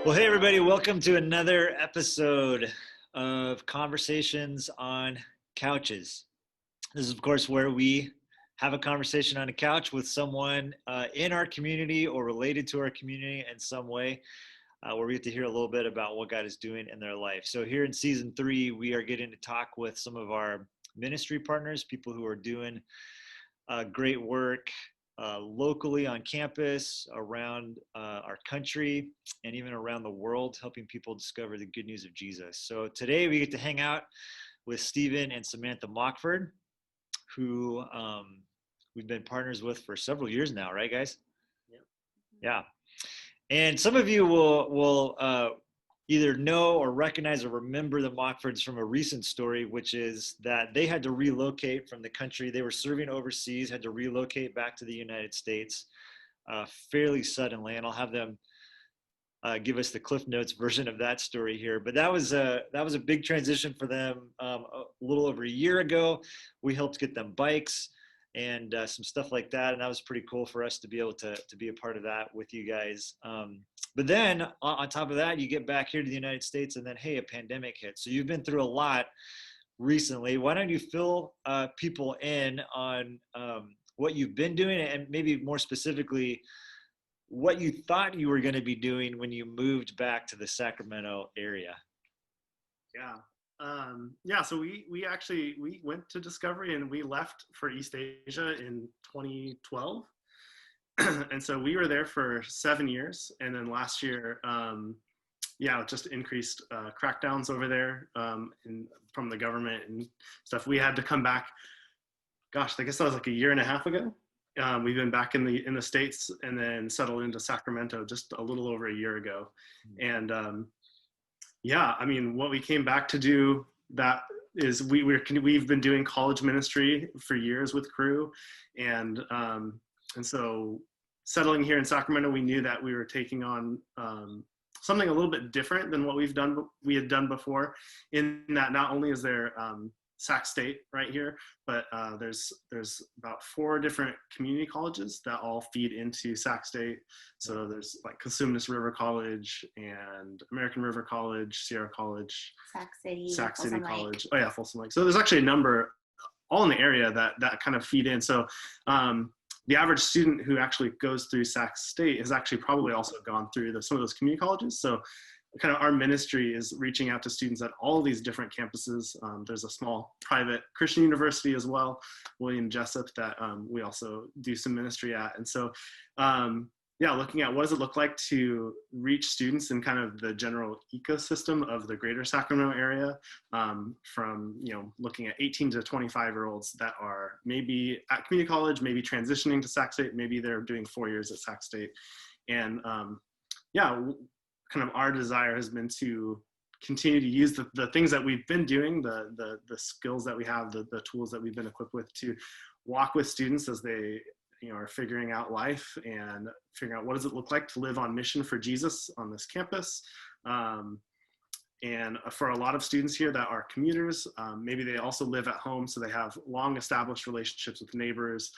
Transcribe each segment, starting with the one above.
Well, hey, everybody, welcome to another episode of Conversations on Couches. This is, of course, where we have a conversation on a couch with someone in our community or related to our community in some way, where we get to hear a little bit about what God is doing in their life. So, here in season 3, we are getting to talk with some of our ministry partners, people who are doing great work locally on campus, around our country, and even around the world, helping people discover the good news of Jesus. So today we get to hang out with Steven and Samantha Mockford, who we've been partners with for several years now, right, guys? Yep. Yeah. And some of you will either know or recognize or remember the Mockfords from a recent story, which is that they had to relocate from the country. They were serving overseas, had to relocate back to the United States fairly suddenly. And I'll have them give us the Cliff Notes version of that story here. But that was a big transition for them. A little over a year ago, we helped get them bikes and some stuff like that. And that was pretty cool for us to be able to be a part of that with you guys. But then on top of that, you get back here to the United States and then, hey, a pandemic hits. So you've been through a lot recently. Why don't you fill people in on what you've been doing and maybe more specifically, what you thought you were going to be doing when you moved back to the Sacramento area? So we actually went to Discovery and we left for East Asia in 2012. And so we were there for 7 years. And then last year, just increased crackdowns over there from the government and stuff. We had to come back. Gosh, I guess that was like a year and a half ago. We've been back in the States and then settled into Sacramento just a little over a year ago. And what we came back to do, that is we've been doing college ministry for years with Cru, and so settling here in Sacramento, we knew that we were taking on something a little bit different than what we had done before, in that not only is there Sac State right here, but there's about 4 different community colleges that all feed into Sac State. So there's like Cosumnes River College and American River College, Sierra College, Sac City College. Oh yeah, Folsom Lake. So there's actually a number all in the area that kind of feed in. So the average student who actually goes through Sac State has actually probably also gone through some of those community colleges. So kind of our ministry is reaching out to students at all these different campuses. There's a small private Christian university as well, William Jessup, that we also do some ministry at. And so, looking at what does it look like to reach students in kind of the general ecosystem of the greater Sacramento area, from, looking at 18 to 25-year-olds that are maybe at community college, maybe transitioning to Sac State, maybe they're doing 4 years at Sac State. And kind of our desire has been to continue to use the things that we've been doing, the skills that we have, the tools that we've been equipped with, to walk with students as they are figuring out life and figuring out what does it look like to live on mission for Jesus on this campus. And for a lot of students here that are commuters, maybe they also live at home, so they have long established relationships with neighbors.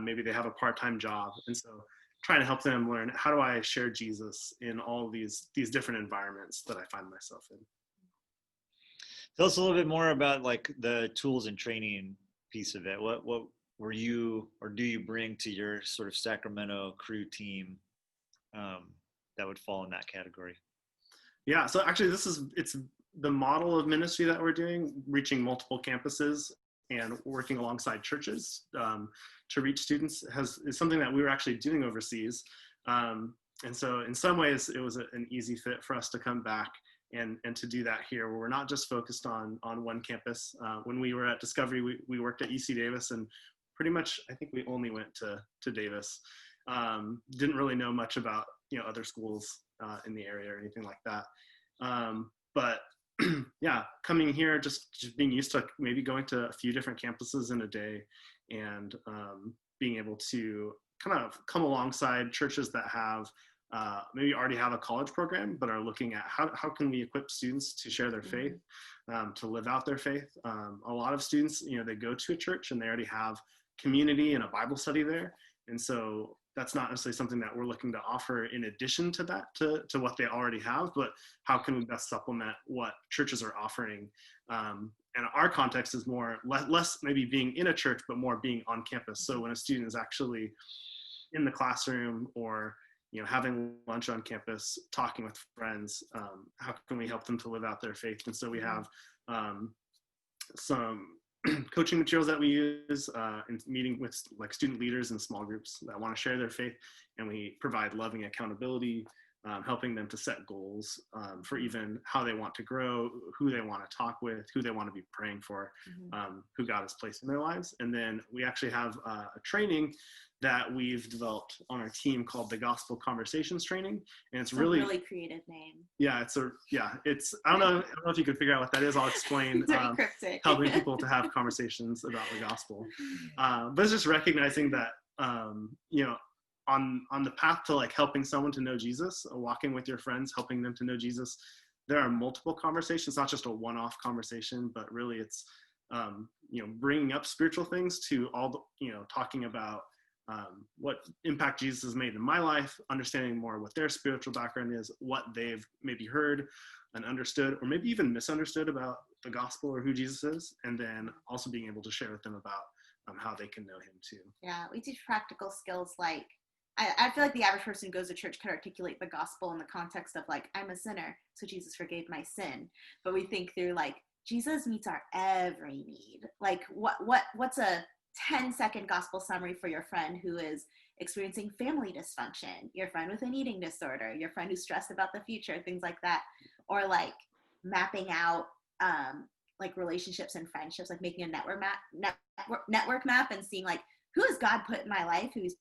Maybe they have a part-time job, and so trying to help them learn, how do I share Jesus in all these different environments that I find myself in. Tell us a little bit more about like the tools and training piece of it. What were you, or do you bring to your sort of Sacramento Cru team that would fall in that category? Yeah, so actually it's the model of ministry that we're doing, reaching multiple campuses and working alongside churches to reach students is something that we were actually doing overseas. And so in some ways it was an easy fit for us to come back and to do that here, where we're not just focused on one campus. When we were at Discovery, we worked at UC Davis, and pretty much I think we only went to Davis. Didn't really know much about other schools in the area or anything like that. But coming here, just being used to maybe going to a few different campuses in a day, and being able to kind of come alongside churches that have maybe already have a college program, but are looking at how can we equip students to share their faith, to live out their faith. A lot of students, they go to a church and they already have community and a Bible study there. And so that's not necessarily something that we're looking to offer in addition to that, to what they already have, but how can we best supplement what churches are offering? And our context is more, less maybe being in a church, but more being on campus. So when a student is actually in the classroom, or having lunch on campus, talking with friends, how can we help them to live out their faith? And so we have some coaching materials that we use in meeting with like student leaders and small groups that want to share their faith, and we provide loving accountability, helping them to set goals for even how they want to grow, who they want to talk with, who they want to be praying for, who God has placed in their lives. And then we actually have a training that we've developed on our team called the Gospel Conversations Training, and it's really a really creative name. Yeah, it's I don't know if you can figure out what that is. I'll explain. It's very cryptic. Helping people to have conversations about the gospel, but it's just recognizing that on the path to like helping someone to know Jesus, walking with your friends, helping them to know Jesus, there are multiple conversations, not just a one-off conversation, but really it's bringing up spiritual things to all the talking about what impact Jesus has made in my life, understanding more what their spiritual background is, what they've maybe heard and understood, or maybe even misunderstood about the gospel or who Jesus is, and then also being able to share with them about how they can know him too. Yeah, we teach practical skills like, I feel like the average person who goes to church can articulate the gospel in the context of like, I'm a sinner, so Jesus forgave my sin. But we think through like, Jesus meets our every need. Like what's a 10-second gospel summary for your friend who is experiencing family dysfunction, your friend with an eating disorder, your friend who's stressed about the future, things like that. Or like mapping out like relationships and friendships, like making a network map and seeing like, who has God put in my life who's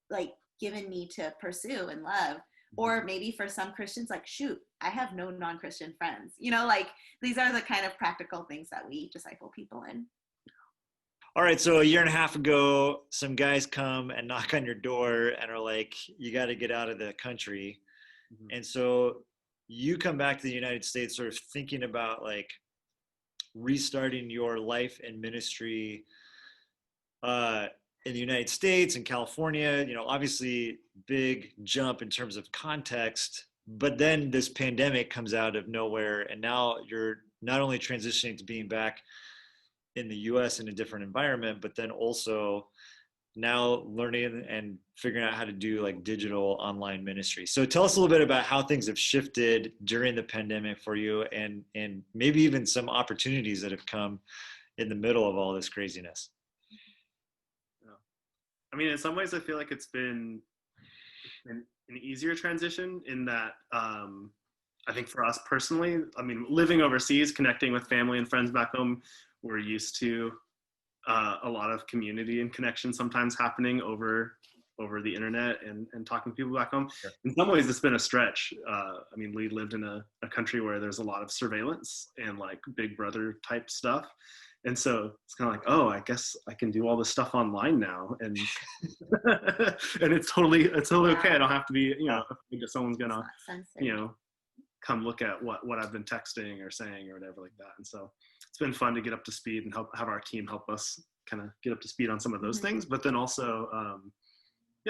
like given me to pursue and love. Or maybe for some Christians, like, shoot, I have no non-Christian friends. Like these are the kind of practical things that we disciple people in. All right, so a year and a half ago, some guys come and knock on your door and are like, you got to get out of the country. And so you come back to the United States sort of thinking about like restarting your life and ministry in the United States and California, obviously big jump in terms of context, but then this pandemic comes out of nowhere. And now you're not only transitioning to being back in the US in a different environment, but then also now learning and figuring out how to do like digital online ministry. So tell us a little bit about how things have shifted during the pandemic for you, and maybe even some opportunities that have come in the middle of all this craziness. I mean, in some ways I feel like it's been an easier transition in that I think for us personally, I mean, living overseas, connecting with family and friends back home, we're used to a lot of community and connection sometimes happening over the internet and talking to people back home. Sure. In some ways, it's been a stretch. I mean, we lived in a country where there's a lot of surveillance and like Big Brother type stuff. And so it's kind of like, oh, I guess I can do all this stuff online now. And and it's totally okay. I don't have to be, afraid that someone's going to, come look at what I've been texting or saying or whatever like that. And so it's been fun to get up to speed and have our team help us kind of get up to speed on some of those things. But then also,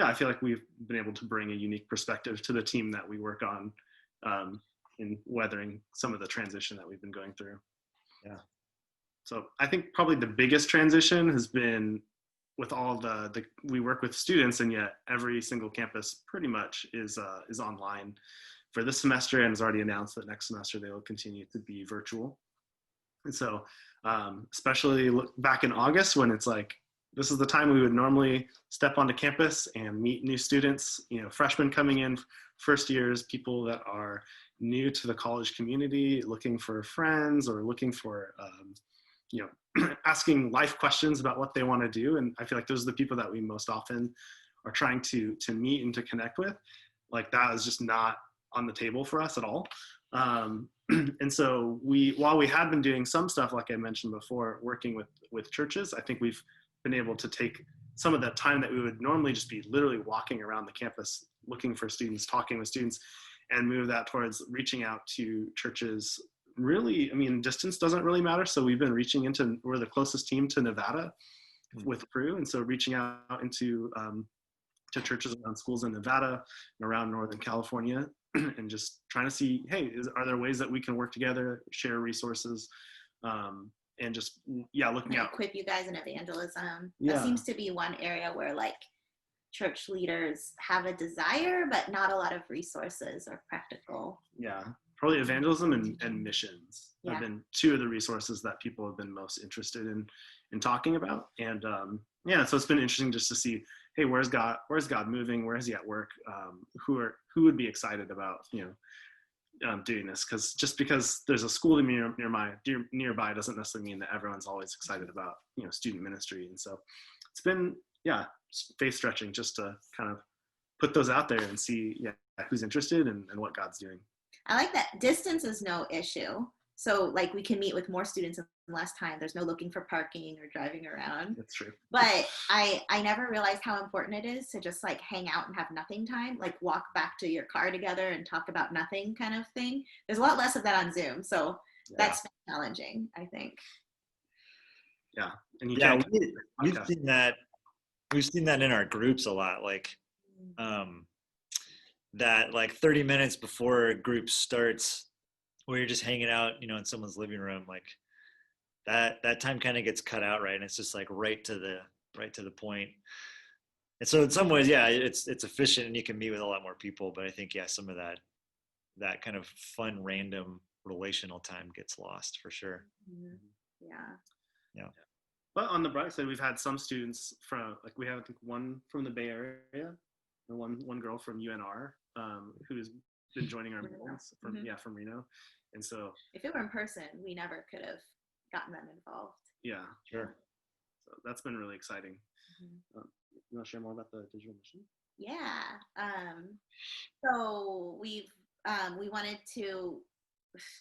I feel like we've been able to bring a unique perspective to the team that we work on in weathering some of the transition that we've been going through. Yeah. So I think probably the biggest transition has been with all we work with students, and yet every single campus pretty much is online for this semester, and has already announced that next semester they will continue to be virtual. And so, especially back in August, when it's like, this is the time we would normally step onto campus and meet new students, freshmen coming in, first years, people that are new to the college community, looking for friends or looking for, asking life questions about what they want to do. And I feel like those are the people that we most often are trying to meet and to connect with. Like that is just not on the table for us at all. And so while we had been doing some stuff, like I mentioned before, working with churches, I think we've been able to take some of that time that we would normally just be literally walking around the campus, looking for students, talking with students, and move that towards reaching out to churches. Really, I mean, distance doesn't really matter. So we've been we're the closest team to Nevada with Crew. And so reaching out into to churches around schools in Nevada and around Northern California, and just trying to see, hey, are there ways that we can work together, share resources, and just looking out. Equip you guys in evangelism. Yeah. That seems to be one area where like church leaders have a desire, but not a lot of resources or practical. Yeah, probably evangelism and missions Yeah. have been two of the resources that people have been most interested in talking about. And so it's been interesting just to see, hey, where's God moving? Where is he at work? Who would be excited about, doing this? Because just because there's a school nearby doesn't necessarily mean that everyone's always excited about, student ministry. And so it's been, faith stretching just to kind of put those out there and see who's interested and what God's doing. I like that. Distance is no issue. So like we can meet with more students in less time. There's no looking for parking or driving around. That's true. But I never realized how important it is to just like hang out and have nothing time, like walk back to your car together and talk about nothing kind of thing. There's a lot less of that on Zoom. So that's been challenging, I think. Yeah. And we've seen that. We've seen that in our groups a lot. Like, that like 30 minutes before a group starts, where you're just hanging out, in someone's living room, like that time kind of gets cut out, right? And it's just like right to the point. And so in some ways, it's efficient and you can meet with a lot more people. But I think some of that kind of fun, random relational time gets lost for sure. Yeah. But on the bright side, we've had some students we have one from the Bay Area and one girl from UNR who's been joining our meetings from Reno. And so if it were in person, we never could have gotten them involved. Yeah, sure. So that's been really exciting. You want to share more about the digital mission? Yeah. So we wanted to.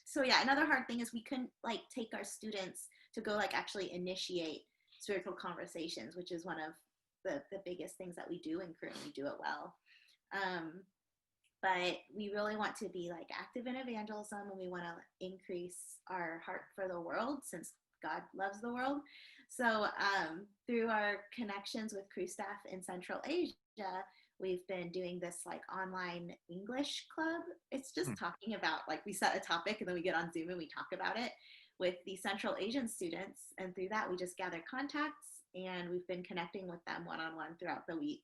So another hard thing is we couldn't like take our students to go like actually initiate spiritual conversations, which is one of the biggest things that we do in Crew, and we do it well. But we really want to be like active in evangelism, and we want to increase our heart for the world since God loves the world. So through our connections with Crew staff in Central Asia, we've been doing this like online English club. It's just talking about, like, we set a topic and then we get on Zoom and we talk about it with the Central Asian students. And through that, we just gather contacts, and we've been connecting with them one-on-one throughout the week.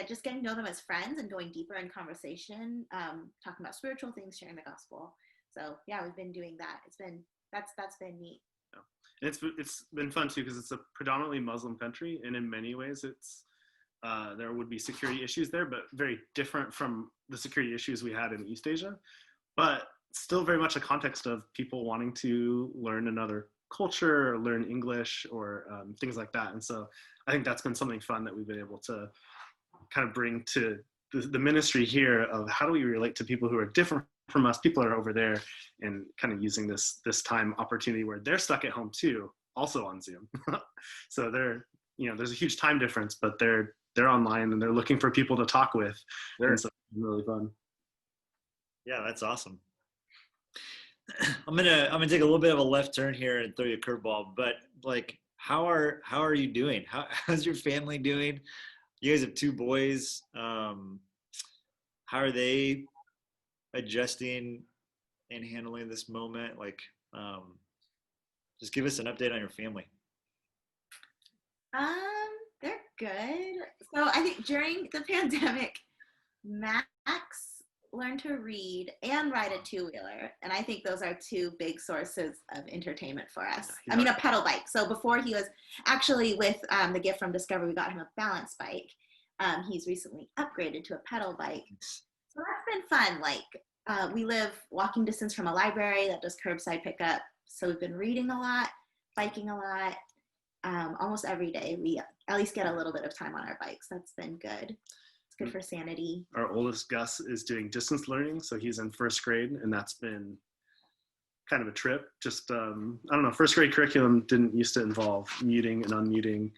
Just getting to know them as friends and going deeper in conversation, talking about spiritual things, sharing the gospel. So we've been doing that. That's been neat. And it's been fun too, because it's a predominantly Muslim country, and in many ways it's there would be security issues there, but very different from the security issues we had in East Asia, but still very much a context of people wanting to learn another culture or learn English or things like that. And so I think that's been something fun that we've been able to kind of bring to the ministry here of how do we relate to people who are different from us, people are over there, and kind of using this time opportunity where they're stuck at home too, also on Zoom. So they're, there's a huge time difference, but they're online and they're looking for people to talk with. Sure. And so it's really fun. Yeah, that's awesome. I'm gonna take a little bit of a left turn here and throw you a curveball, but like, how are you doing? How's your family doing? You guys have 2 boys. How are they adjusting and handling this moment? Like, just give us an update on your family. They're good. So I think during the pandemic, Max learned to read and ride a 2-wheeler. And I think those are 2 big sources of entertainment for us. Yeah. I mean, a pedal bike. So before, he was actually with the gift from Discovery, we got him a balance bike. He's recently upgraded to a pedal bike. So that's been fun. Like, we live walking distance from a library that does curbside pickup. So we've been reading a lot, biking a lot. Almost every day we at least get a little bit of time on our bikes. That's been good. It's good for sanity. Our oldest Gus is doing distance learning, so he's in 1st grade, and that's been kind of a trip. Just I don't know, 1st grade curriculum didn't used to involve muting and unmuting.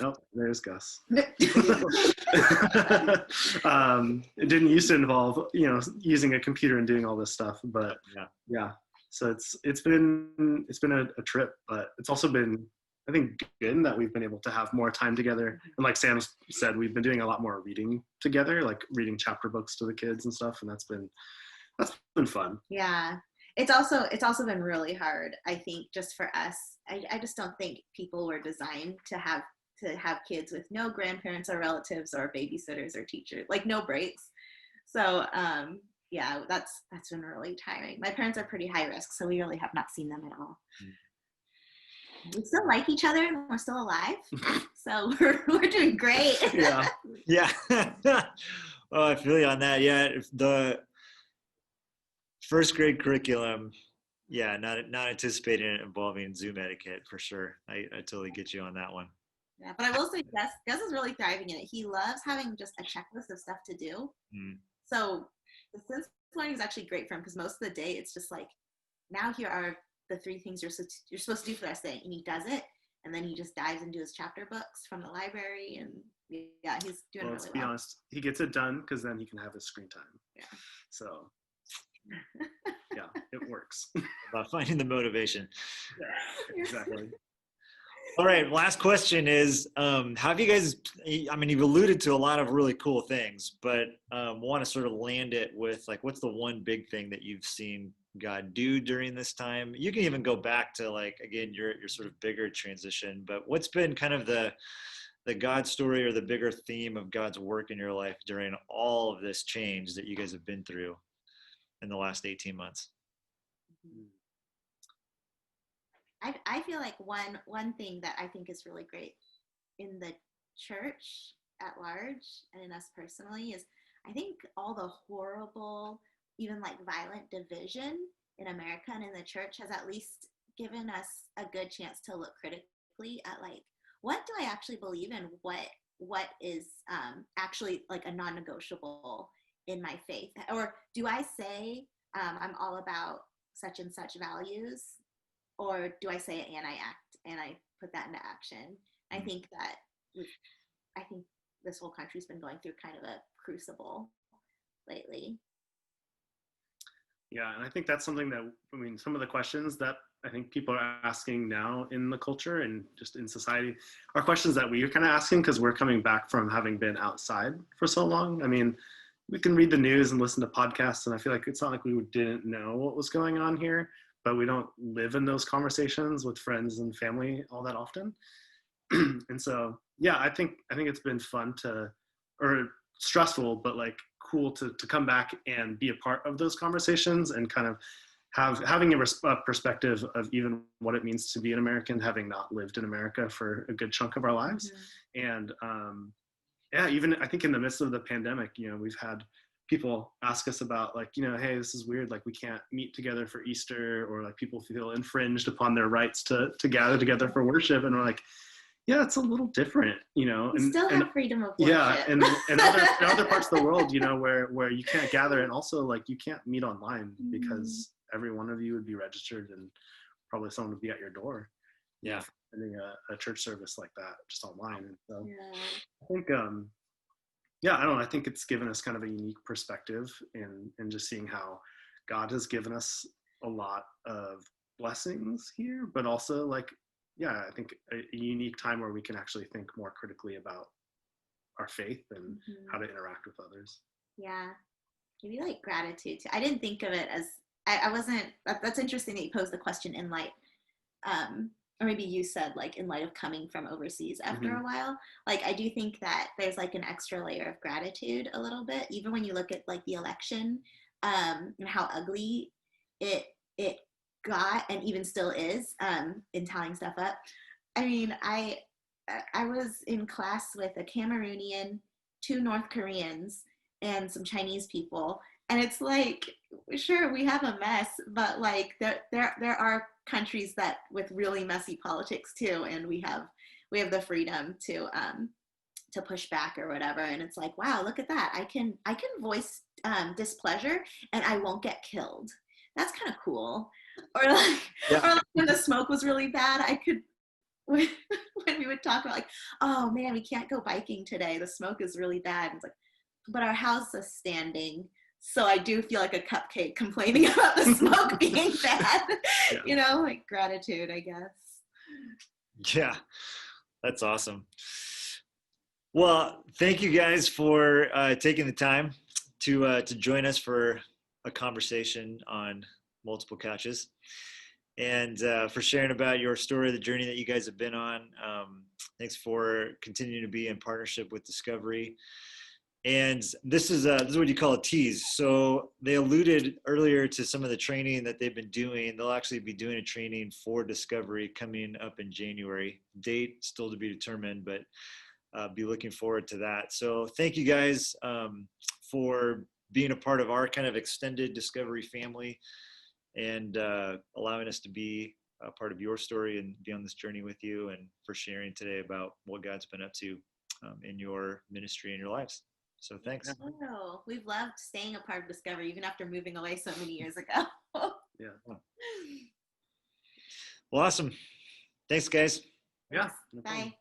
Oh, there's Gus. It didn't used to involve, using a computer and doing all this stuff, but yeah. So it's been a trip, but it's also been I think good that we've been able to have more time together. And like Sam said, we've been doing a lot more reading together, like reading chapter books to the kids and stuff. And that's been fun. Yeah. It's also been really hard, I think, just for us. I just don't think people were designed to have kids with no grandparents or relatives or babysitters or teachers, like no breaks. So yeah, that's been really tiring. My parents are pretty high risk, so we really have not seen them at all. We still like each other and we're still alive, so we're doing great. Yeah. Oh, I feel you on that. Yeah, if the first grade curriculum, yeah, not anticipating it involving Zoom etiquette for sure. I totally get you on that one. Yeah, but I will say Gus is really thriving in it. He loves having just a checklist of stuff to do. So the distance learning is actually great for him because most of the day it's just like, now here are the 3 things you're supposed to do for the rest of the day, and he does it, and then he just dives into his chapter books from the library, and yeah, he's doing really well. Let's be honest, he gets it done because then he can have his screen time. Yeah. So yeah, it works. About finding the motivation. Yeah, exactly. All right, last question is, have you guys, I mean, you've alluded to a lot of really cool things, but want to sort of land it with, like, what's the one big thing that you've seen God do during this time? You can even go back to, like, again, your sort of bigger transition, but what's been kind of the God story or the bigger theme of God's work in your life during all of this change that you guys have been through in the last 18 months? I feel like one thing that I think is really great in the church at large and in us personally is, I think all the horrible, even like violent division in America and in the church has at least given us a good chance to look critically at, like, what do I actually believe in? What is actually like a non-negotiable in my faith? Or do I say I'm all about such and such values? Or do I say it and I act and I put that into action? I think this whole country's been going through kind of a crucible lately. Yeah, and I think that's something that, I mean, some of the questions that I think people are asking now in the culture and just in society are questions that we are kind of asking because we're coming back from having been outside for so long. I mean, we can read the news and listen to podcasts, and I feel like it's not like we didn't know what was going on here, but we don't live in those conversations with friends and family all that often. And so, yeah, I think it's been fun or stressful, but like cool to come back and be a part of those conversations and kind of having a perspective of even what it means to be an American, having not lived in America for a good chunk of our lives. And yeah, even I think in the midst of the pandemic, we've had people ask us about, like, hey, this is weird, like we can't meet together for Easter, or like people feel infringed upon their rights to gather together for worship, and we're like, yeah, it's a little different, and still have freedom of worship. Yeah, and other parts of the world, where you can't gather, and also like you can't meet online because every one of you would be registered and probably someone would be at your door. Yeah, attending a church service like that just online. And so Yeah. I think yeah, I don't know, I think it's given us kind of a unique perspective in just seeing how God has given us a lot of blessings here, but also, like, yeah, I think a unique time where we can actually think more critically about our faith and how to interact with others. Yeah, maybe like gratitude too. I didn't think of it as, I wasn't, that's interesting that you posed the question in light, or maybe you said like in light of coming from overseas after a while. Like, I do think that there's like an extra layer of gratitude a little bit, even when you look at like the election, and how ugly it got and even still is, in tallying stuff up. I mean, I was in class with a Cameroonian, 2 North Koreans, and some Chinese people, and it's like, sure, we have a mess, but like there are countries that with really messy politics too, and we have the freedom to push back or whatever. And it's like, wow, look at that, I can voice displeasure and I won't get killed. That's kind of cool. Or like, or like when the smoke was really bad, I could, when we would talk about like, oh man, we can't go biking today, the smoke is really bad. And it's like, but our house is standing, so I do feel like a cupcake complaining about the smoke being bad. Yeah. Like gratitude, I guess. Yeah, that's awesome. Well, thank you guys for taking the time to join us for a conversation on multiple couches, and for sharing about your story, the journey that you guys have been on. Thanks for continuing to be in partnership with Discovery. And this is what you call a tease. So they alluded earlier to some of the training that they've been doing. They'll actually be doing a training for Discovery coming up in January. Date still to be determined, but be looking forward to that. So thank you guys for being a part of our kind of extended Discovery family, and allowing us to be a part of your story and be on this journey with you, and for sharing today about what God's been up to in your ministry and your lives. So thanks. Oh, we've loved staying a part of Discovery even after moving away so many years ago. Yeah. Well, awesome. Thanks, guys. Yeah. No problem. Bye.